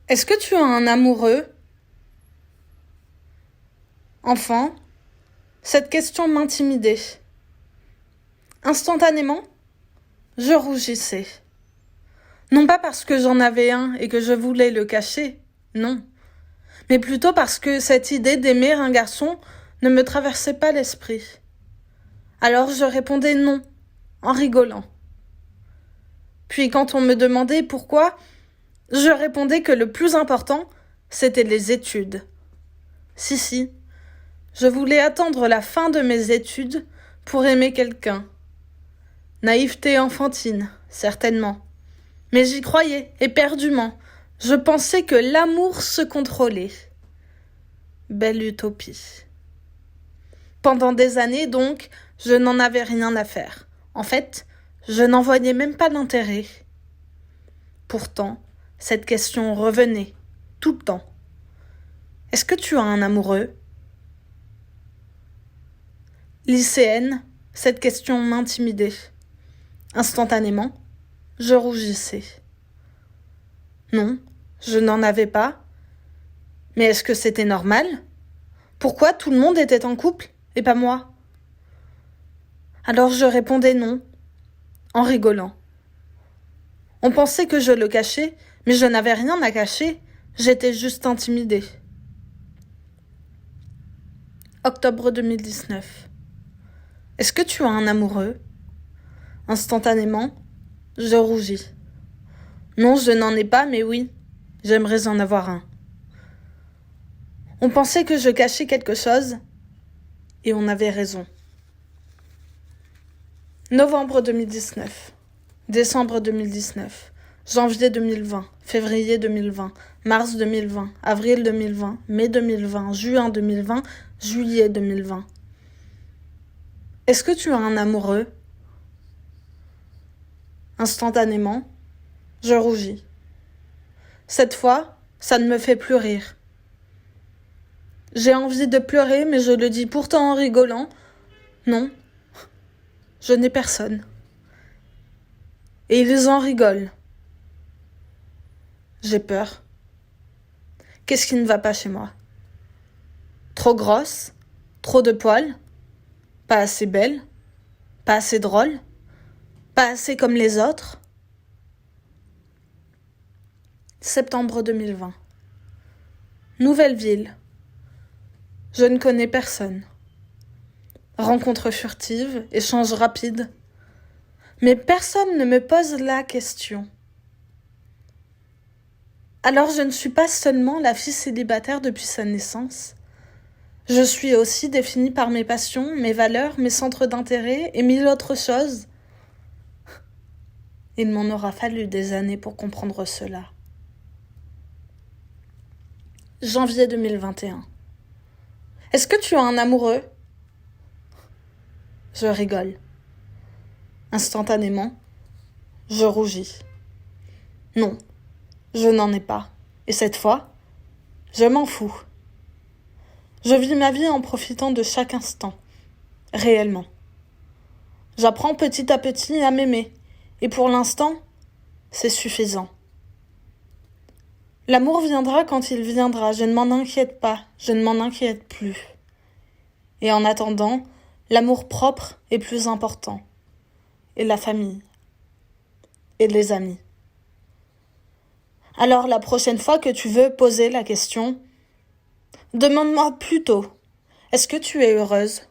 Est-ce que tu as un amoureux? Enfant, cette question m'intimidait. Instantanément, je rougissais. Non pas parce que j'en avais un et que je voulais le cacher, non, mais plutôt parce que cette idée d'aimer un garçon ne me traversait pas l'esprit. Alors je répondais non, en rigolant. Puis quand on me demandait pourquoi, je répondais que le plus important, c'était les études. Si, je voulais attendre la fin de mes études pour aimer quelqu'un. Naïveté enfantine, certainement. Mais j'y croyais, éperdument. Je pensais que l'amour se contrôlait. Belle utopie. Pendant des années, donc, je n'en avais rien à faire. En fait, je n'en voyais même pas l'intérêt. Pourtant, cette question revenait, tout le temps. Est-ce que tu as un amoureux? Lycéenne, cette question m'intimidait. Instantanément, je rougissais. Non, je n'en avais pas. Mais est-ce que c'était normal? Pourquoi tout le monde était en couple et pas moi? Alors je répondais non, en rigolant. On pensait que je le cachais, mais je n'avais rien à cacher, j'étais juste intimidée. Octobre 2019. Est-ce que tu as un amoureux? Instantanément, je rougis. Non, je n'en ai pas, mais oui, j'aimerais en avoir un. On pensait que je cachais quelque chose, et on avait raison. Novembre 2019, décembre 2019, janvier 2020, février 2020, mars 2020, avril 2020, mai 2020, juin 2020, juillet 2020. Est-ce que tu as un amoureux? Instantanément, je rougis. Cette fois, ça ne me fait plus rire. J'ai envie de pleurer, mais je le dis pourtant en rigolant. Non, je n'ai personne. Et ils en rigolent. J'ai peur. Qu'est-ce qui ne va pas chez moi? Trop grosse? Trop de poils? Pas assez belle? Pas assez drôle? Pas assez comme les autres? Septembre 2020. Nouvelle ville. Je ne connais personne. Rencontre furtive, échange rapide. Mais personne ne me pose la question. Alors je ne suis pas seulement la fille célibataire depuis sa naissance. Je suis aussi définie par mes passions, mes valeurs, mes centres d'intérêt et mille autres choses. Il m'en aura fallu des années pour comprendre cela. Janvier 2021. Est-ce que tu as un amoureux? Je rigole. Instantanément, je rougis. Non, je n'en ai pas. Et cette fois, je m'en fous. Je vis ma vie en profitant de chaque instant, réellement. J'apprends petit à petit à m'aimer, et pour l'instant, c'est suffisant. L'amour viendra quand il viendra, je ne m'en inquiète pas, je ne m'en inquiète plus. Et en attendant, l'amour propre est plus important, et la famille, et les amis. Alors la prochaine fois que tu veux poser la question, demande-moi plutôt, est-ce que tu es heureuse ?